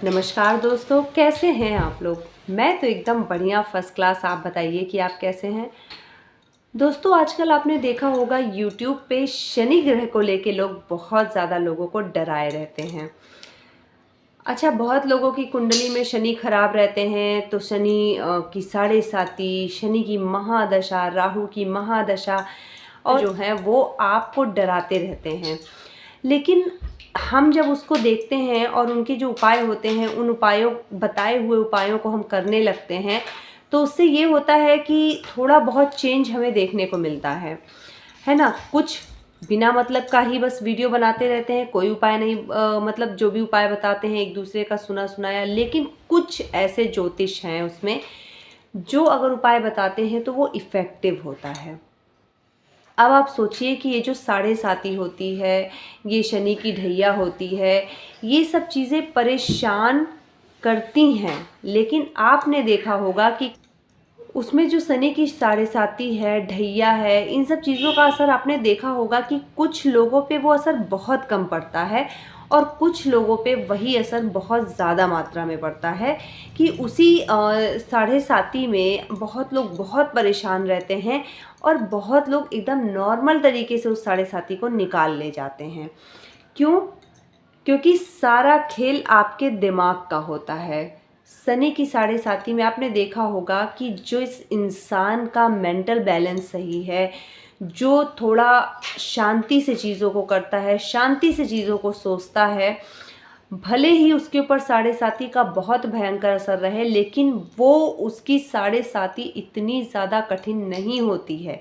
नमस्कार दोस्तों, कैसे हैं आप लोग। मैं तो एकदम बढ़िया फर्स्ट क्लास। आप बताइए कि आप कैसे हैं। दोस्तों, आजकल आपने देखा होगा यूट्यूब पे शनि ग्रह को लेके लोग बहुत ज़्यादा लोगों को डराए रहते हैं। अच्छा, बहुत लोगों की कुंडली में शनि खराब रहते हैं तो शनि की साढ़े साती, शनि की महादशा, राहु की महादशा और जो है वो आपको डराते रहते हैं। लेकिन हम जब उसको देखते हैं और उनके जो उपाय होते हैं, उन उपायों बताए हुए उपायों को हम करने लगते हैं, तो उससे ये होता है कि थोड़ा बहुत चेंज हमें देखने को मिलता है ना। कुछ बिना मतलब का ही बस वीडियो बनाते रहते हैं, कोई उपाय नहीं, मतलब जो भी उपाय बताते हैं एक दूसरे का सुना सुनाया। लेकिन कुछ ऐसे ज्योतिष हैं उसमें जो अगर उपाय बताते हैं तो वो इफ़ेक्टिव होता है। अब आप सोचिए कि ये जो साढ़े साती होती है, ये शनि की ढैया होती है, ये सब चीज़ें परेशान करती हैं। लेकिन आपने देखा होगा कि उसमें जो शनि की साढ़े साती है, ढैया है, इन सब चीज़ों का असर आपने देखा होगा कि कुछ लोगों पे वो असर बहुत कम पड़ता है और कुछ लोगों पे वही असर बहुत ज़्यादा मात्रा में पड़ता है कि उसी साढ़े साती में बहुत लोग बहुत परेशान रहते हैं और बहुत लोग एकदम नॉर्मल तरीके से उस साढ़े साती को निकाल ले जाते हैं। क्यों? क्योंकि सारा खेल आपके दिमाग का होता है। शनि की साढ़े साती में आपने देखा होगा कि जो इस इंसान का मेंटल बैलेंस सही है, जो थोड़ा शांति से चीज़ों को करता है, शांति से चीज़ों को सोचता है, भले ही उसके ऊपर साढ़े साती का बहुत भयंकर असर रहे, लेकिन वो उसकी साढ़े साती इतनी ज़्यादा कठिन नहीं होती है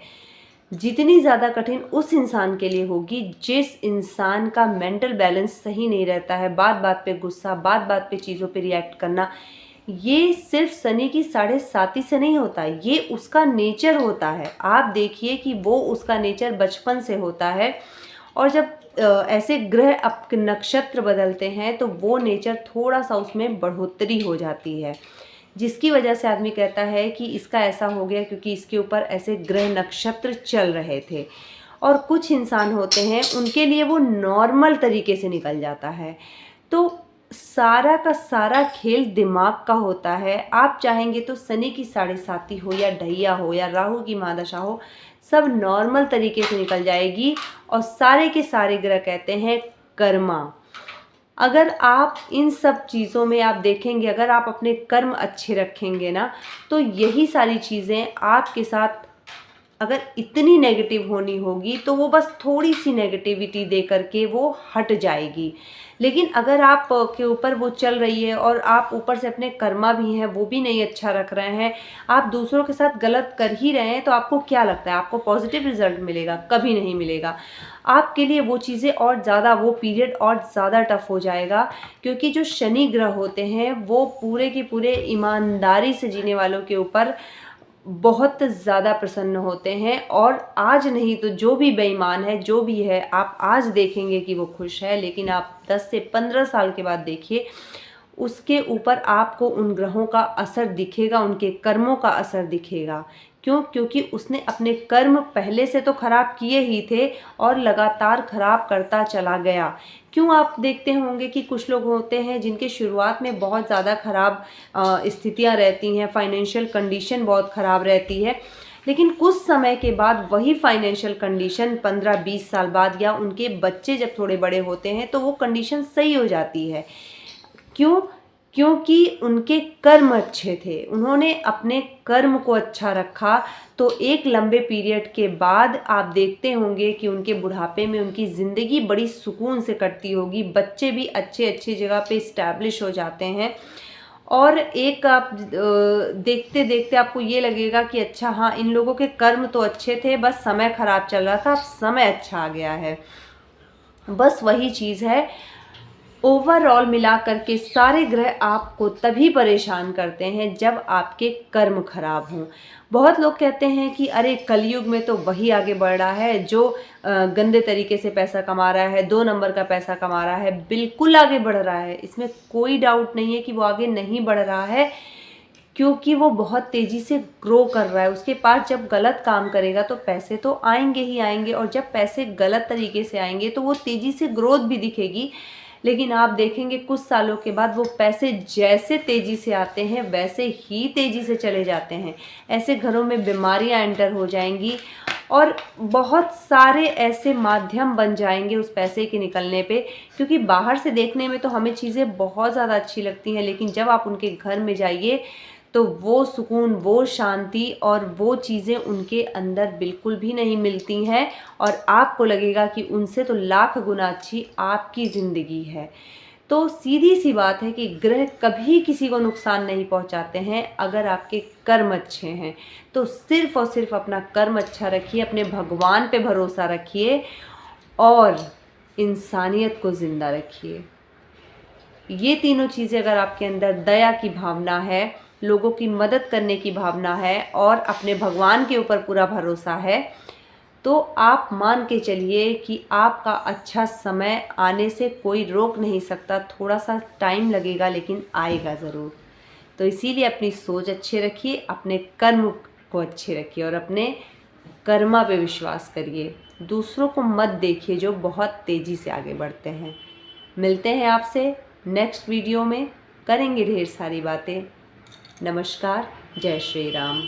जितनी ज़्यादा कठिन उस इंसान के लिए होगी जिस इंसान का मेंटल बैलेंस सही नहीं रहता है। बात बात पे गुस्सा, बात बात पे चीज़ों पे रिएक्ट करना, ये सिर्फ शनि की साढ़े साती से नहीं होता, ये उसका नेचर होता है। आप देखिए कि वो उसका नेचर बचपन से होता है और जब ऐसे ग्रह नक्षत्र बदलते हैं तो वो नेचर थोड़ा सा उसमें बढ़ोतरी हो जाती है, जिसकी वजह से आदमी कहता है कि इसका ऐसा हो गया क्योंकि इसके ऊपर ऐसे ग्रह नक्षत्र चल रहे थे। और कुछ इंसान होते हैं उनके लिए वो नॉर्मल तरीके से निकल जाता है। तो सारा का सारा खेल दिमाग का होता है। आप चाहेंगे तो शनि की साढ़े साती हो या ढैया हो या राहु की महादशा हो, सब नॉर्मल तरीके से निकल जाएगी। और सारे के सारे ग्रह कहते हैं कर्मा। अगर आप इन सब चीज़ों में आप देखेंगे, अगर आप अपने कर्म अच्छे रखेंगे ना, तो यही सारी चीज़ें आपके साथ अगर इतनी नेगेटिव होनी होगी तो वो बस थोड़ी सी नेगेटिविटी दे करके वो हट जाएगी। लेकिन अगर आप के ऊपर वो चल रही है और आप ऊपर से अपने कर्मा भी हैं, वो भी नहीं अच्छा रख रहे हैं, आप दूसरों के साथ गलत कर ही रहे हैं, तो आपको क्या लगता है आपको पॉजिटिव रिजल्ट मिलेगा? कभी नहीं मिलेगा। आपके लिए वो चीज़ें और ज़्यादा, वो पीरियड और ज़्यादा टफ हो जाएगा। क्योंकि जो शनि ग्रह होते हैं वो पूरे के पूरे ईमानदारी से जीने वालों के ऊपर बहुत ज़्यादा प्रसन्न होते हैं। और आज नहीं तो जो भी बेईमान है, जो भी है, आप आज देखेंगे कि वो खुश है, लेकिन आप 10 से 15 साल के बाद देखिए, उसके ऊपर आपको उन ग्रहों का असर दिखेगा, उनके कर्मों का असर दिखेगा। क्यों? क्योंकि उसने अपने कर्म पहले से तो खराब किए ही थे और लगातार खराब करता चला गया। क्यों? आप देखते होंगे कि कुछ लोग होते हैं जिनके शुरुआत में बहुत ज़्यादा खराब स्थितियाँ रहती हैं, फाइनेंशियल कंडीशन बहुत ख़राब रहती है, लेकिन कुछ समय के बाद वही फाइनेंशियल कंडीशन 15-20 साल बाद या उनके बच्चे जब थोड़े बड़े होते हैं तो वो कंडीशन सही हो जाती है। क्यों? क्योंकि उनके कर्म अच्छे थे, उन्होंने अपने कर्म को अच्छा रखा। तो एक लंबे पीरियड के बाद आप देखते होंगे कि उनके बुढ़ापे में उनकी ज़िंदगी बड़ी सुकून से कटती होगी, बच्चे भी अच्छे अच्छी जगह पे इस्टेब्लिश हो जाते हैं। और एक आप देखते देखते आपको ये लगेगा कि अच्छा हाँ, इन लोगों के कर्म तो अच्छे थे, बस समय ख़राब चल रहा था, अब समय अच्छा आ गया है। बस वही चीज़ है। ओवरऑल मिला करके सारे ग्रह आपको तभी परेशान करते हैं जब आपके कर्म खराब हों। बहुत लोग कहते हैं कि अरे कलयुग में तो वही आगे बढ़ रहा है जो गंदे तरीके से पैसा कमा रहा है, 2 नंबर का पैसा कमा रहा है। बिल्कुल आगे बढ़ रहा है, इसमें कोई डाउट नहीं है कि वो आगे नहीं बढ़ रहा है, क्योंकि वो बहुत तेज़ी से ग्रो कर रहा है। उसके पास जब गलत काम करेगा तो पैसे तो आएंगे ही आएंगे, और जब पैसे गलत तरीके से आएंगे तो वो तेज़ी से ग्रोथ भी दिखेगी। लेकिन आप देखेंगे कुछ सालों के बाद वो पैसे जैसे तेज़ी से आते हैं वैसे ही तेज़ी से चले जाते हैं। ऐसे घरों में बीमारियां एंटर हो जाएंगी और बहुत सारे ऐसे माध्यम बन जाएंगे उस पैसे के निकलने पे, क्योंकि बाहर से देखने में तो हमें चीज़ें बहुत ज़्यादा अच्छी लगती हैं, लेकिन जब आप उनके घर में जाइए तो वो सुकून, वो शांति और वो चीज़ें उनके अंदर बिल्कुल भी नहीं मिलती हैं और आपको लगेगा कि उनसे तो लाख गुना अच्छी आपकी ज़िंदगी है। तो सीधी सी बात है कि ग्रह कभी किसी को नुकसान नहीं पहुंचाते हैं अगर आपके कर्म अच्छे हैं। तो सिर्फ और सिर्फ अपना कर्म अच्छा रखिए, अपने भगवान पे भरोसा रखिए और इंसानियत को ज़िंदा रखिए। ये तीनों चीज़ें अगर आपके अंदर दया की भावना है, लोगों की मदद करने की भावना है और अपने भगवान के ऊपर पूरा भरोसा है, तो आप मान के चलिए कि आपका अच्छा समय आने से कोई रोक नहीं सकता। थोड़ा सा टाइम लगेगा लेकिन आएगा ज़रूर। तो इसीलिए अपनी सोच अच्छे रखिए, अपने कर्म को अच्छे रखिए और अपने कर्मा पे विश्वास करिए। दूसरों को मत देखिए जो बहुत तेज़ी से आगे बढ़ते हैं। मिलते हैं आपसे नेक्स्ट वीडियो में, करेंगे ढेर सारी बातें। नमस्कार, जय श्री राम।